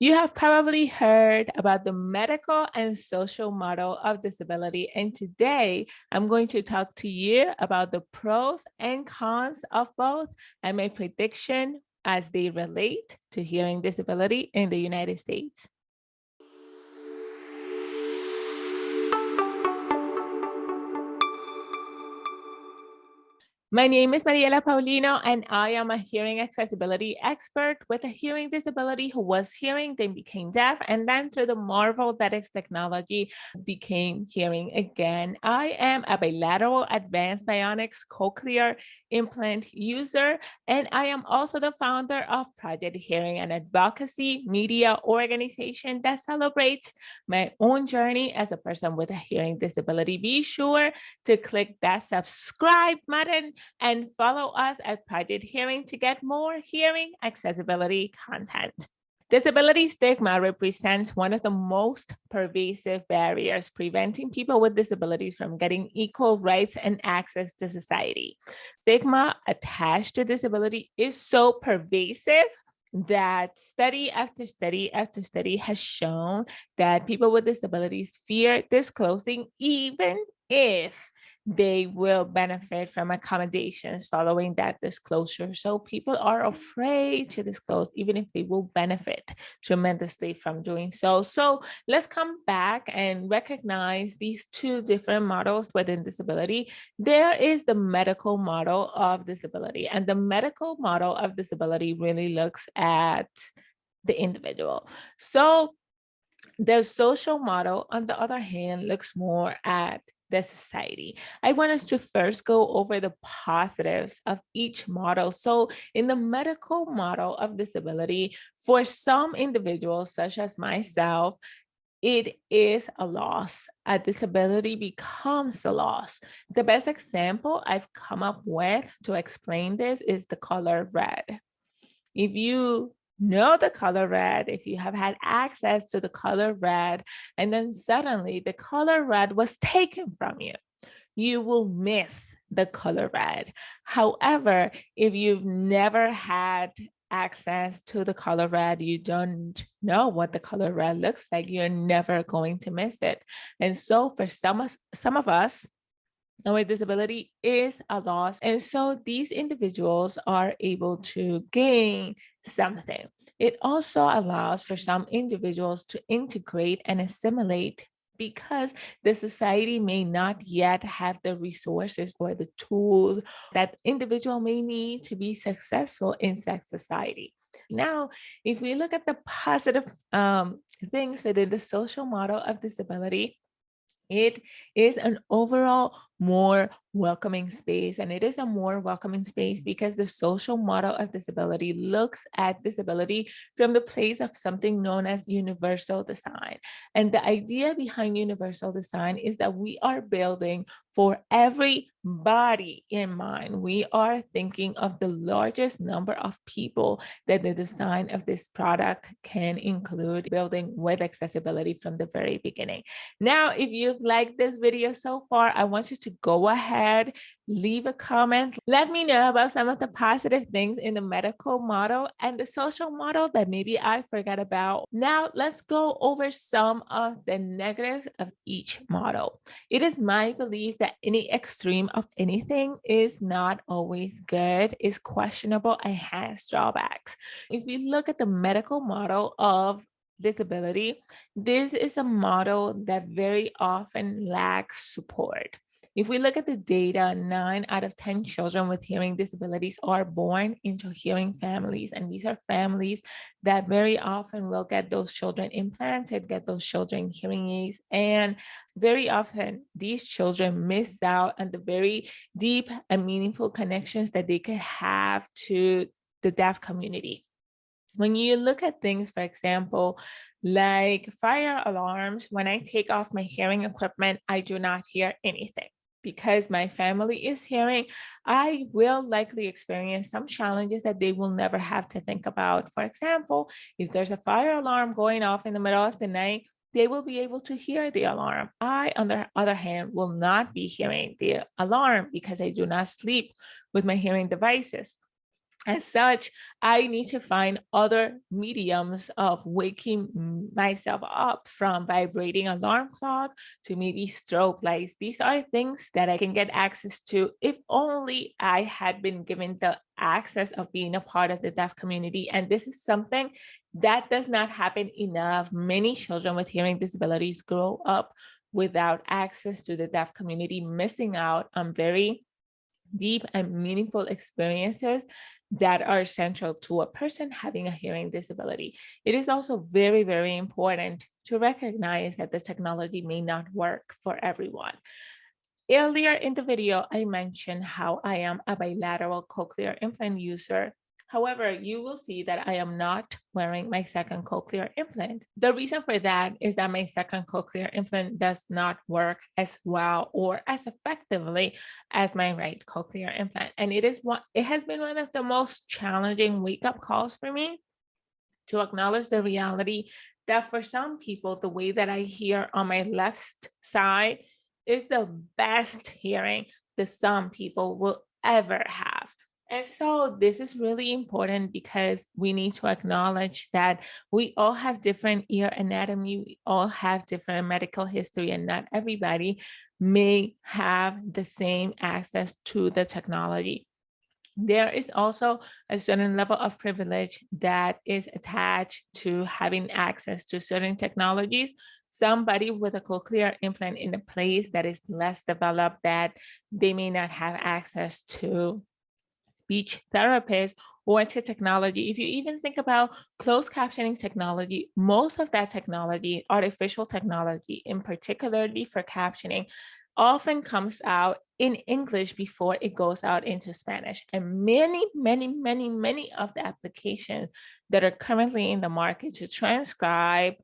You have probably heard about the medical and social model of disability, and today I'm going to talk to you about the pros and cons of both and my prediction as they relate to hearing disability in the United States. My name is Mariela Paulino, and I am a hearing accessibility expert with a hearing disability who was hearing, then became deaf, and then through the marvel that is technology, became hearing again. I am a bilateral advanced bionics cochlear implant user, and I am also the founder of Project Hearing, an advocacy media organization that celebrates my own journey as a person with a hearing disability. Be sure to click that subscribe button and follow us at Project Hearing to get more hearing accessibility content. Disability stigma represents one of the most pervasive barriers preventing people with disabilities from getting equal rights and access to society. Stigma attached to disability is so pervasive that study after study after study has shown that people with disabilities fear disclosing even if they will benefit from accommodations following that disclosure. So people are afraid to disclose, even if they will benefit tremendously from doing so. So let's come back and recognize these two different models within disability. There is the medical model of disability, and the medical model of disability really looks at the individual. So the social model, on the other hand, looks more at the society. I want us to first go over the positives of each model. So in the medical model of disability, for some individuals, such as myself, it is a loss. A disability becomes a loss. The best example I've come up with to explain this is the color red. If you know the color red, if you have had access to the color red, and then suddenly the color red was taken from you, you will miss the color red. However, if you've never had access to the color red, you don't know what the color red looks like, you're never going to miss it. And so for some of us, our disability is a loss. And so these individuals are able to gain something. It also allows for some individuals to integrate and assimilate because the society may not yet have the resources or the tools that individual may need to be successful in sex society. Now, if we look at the positive things within the social model of disability, it is an overall more welcoming space, and it is a more welcoming space because the social model of disability looks at disability from the place of something known as universal design. And the idea behind universal design is that we are building for everybody in mind. We are thinking of the largest number of people that the design of this product can include, building with accessibility from the very beginning. Now, if you've liked this video so far, I want you to go ahead, leave a comment. Let me know about some of the positive things in the medical model and the social model that maybe I forgot about. Now, let's go over some of the negatives of each model. It is my belief that any extreme of anything is not always good, is questionable, and has drawbacks. If you look at the medical model of disability, this is a model that very often lacks support. If we look at the data, 9 out of 10 children with hearing disabilities are born into hearing families. And these are families that very often will get those children implanted, get those children hearing aids. And very often these children miss out on the very deep and meaningful connections that they could have to the deaf community. When you look at things, for example, like fire alarms, when I take off my hearing equipment, I do not hear anything. Because my family is hearing, I will likely experience some challenges that they will never have to think about. For example, if there's a fire alarm going off in the middle of the night, they will be able to hear the alarm. I, on the other hand, will not be hearing the alarm because I do not sleep with my hearing devices. As such, I need to find other mediums of waking myself up, from vibrating alarm clock to maybe strobe lights. These are things that I can get access to if only I had been given the access of being a part of the deaf community. And this is something that does not happen enough. Many children with hearing disabilities grow up without access to the deaf community, missing out on very deep and meaningful experiences that are central to a person having a hearing disability. It is also very, very important to recognize that the technology may not work for everyone. Earlier in the video, I mentioned how I am a bilateral cochlear implant user. However, you will see that I am not wearing my second cochlear implant. The reason for that is that my second cochlear implant does not work as well or as effectively as my right cochlear implant. And it has been one of the most challenging wake-up calls for me to acknowledge the reality that for some people, the way that I hear on my left side is the best hearing that some people will ever have. And so this is really important because we need to acknowledge that we all have different ear anatomy, we all have different medical history, and not everybody may have the same access to the technology. There is also a certain level of privilege that is attached to having access to certain technologies. Somebody with a cochlear implant in a place that is less developed, that they may not have access to speech therapists or to technology. If you even think about closed captioning technology, most of that technology, artificial technology, in particularly for captioning, often comes out in English before it goes out into Spanish. And many of the applications that are currently in the market to transcribe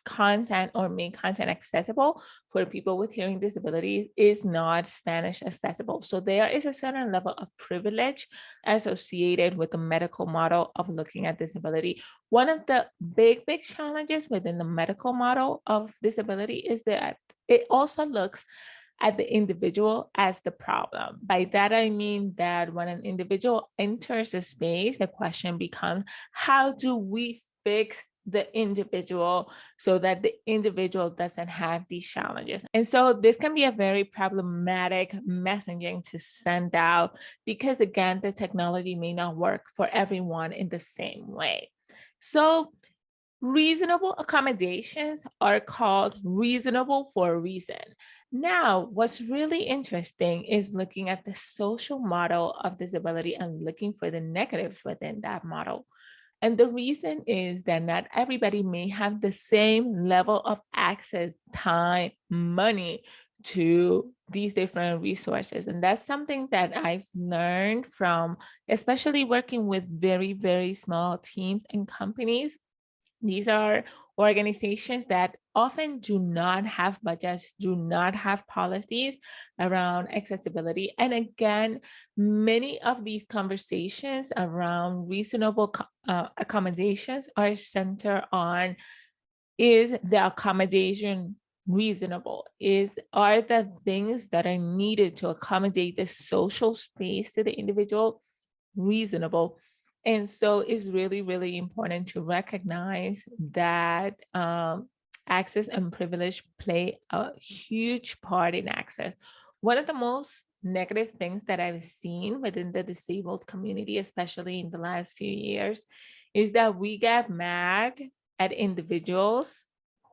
content or make content accessible for people with hearing disabilities is not Spanish accessible. So there is a certain level of privilege associated with the medical model of looking at disability. One of the big challenges within the medical model of disability is that it also looks at the individual as the problem. By that, I mean that when an individual enters a space, the question becomes, how do we fix the individual so that the individual doesn't have these challenges? And so this can be a very problematic messaging to send out because, again, the technology may not work for everyone in the same way. So reasonable accommodations are called reasonable for a reason. Now, what's really interesting is looking at the social model of disability and looking for the negatives within that model. And the reason is that not everybody may have the same level of access, time, money to these different resources. And that's something that I've learned from, especially working with very small teams and companies. These are organizations that often do not have budgets, do not have policies around accessibility. And again, many of these conversations around reasonable accommodations are centered on, is the accommodation reasonable? Are the things that are needed to accommodate the social space to the individual reasonable? And so it's really important to recognize that access and privilege play a huge part in access. One of the most negative things that I've seen within the disabled community, especially in the last few years, is that we get mad at individuals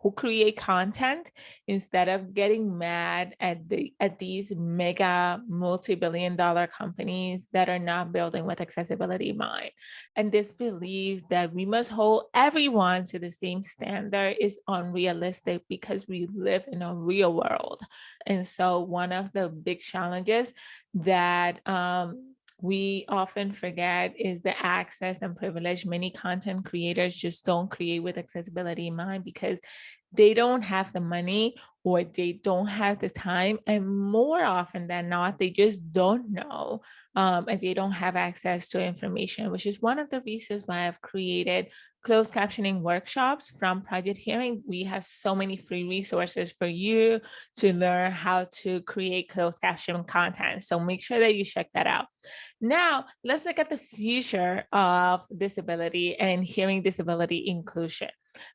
who create content instead of getting mad at these mega multi-billion-dollar companies that are not building with accessibility in mind. And this belief that we must hold everyone to the same standard is unrealistic because we live in a real world. And so one of the big challenges that we often forget is the access and privilege. Many content creators just don't create with accessibility in mind because they don't have the money or they don't have the time. And more often than not, they just don't know, and they don't have access to information, which is one of the reasons why I've created closed captioning workshops from Project Hearing. We have so many free resources for you to learn how to create closed caption content. So make sure that you check that out. Now, let's look at the future of disability and hearing disability inclusion.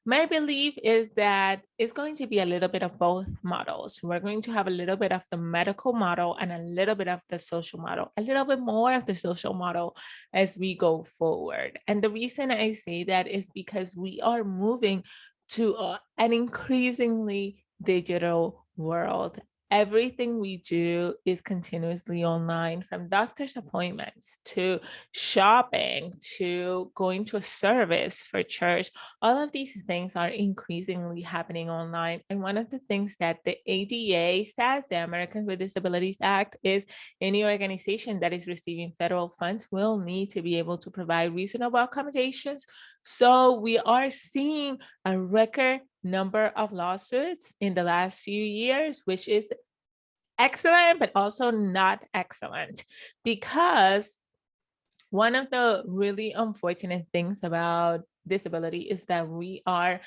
My belief is that it's going to be a little bit of both models. We're going to have a little bit of the medical model and a little bit of the social model, a little bit more of the social model as we go forward. And the reason I say that is because we are moving to an increasingly digital world. Everything we do is continuously online, from doctor's appointments to shopping to going to a service for church. All of these things are increasingly happening online. And one of the things that the ADA says, the Americans with Disabilities Act, is any organization that is receiving federal funds will need to be able to provide reasonable accommodations. So we are seeing a record number of lawsuits in the last few years, which is excellent, but also not excellent, because one of the really unfortunate things about disability is that we are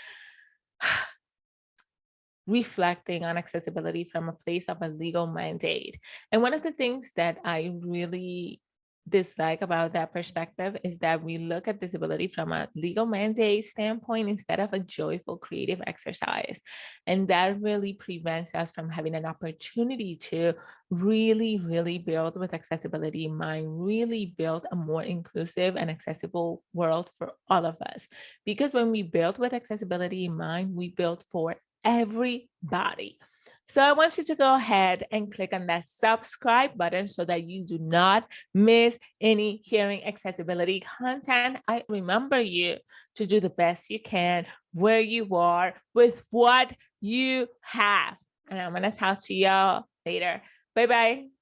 reflecting on accessibility from a place of a legal mandate. And one of the things that I really dislike about that perspective is that we look at disability from a legal mandate standpoint instead of a joyful creative exercise. And that really prevents us from having an opportunity to really build with accessibility in mind, really build a more inclusive and accessible world for all of us. Because when we build with accessibility in mind, we build for everybody. So I want you to go ahead and click on that subscribe button so that you do not miss any hearing accessibility content. I remember you to do the best you can where you are with what you have. And I'm going to talk to y'all later. Bye-bye.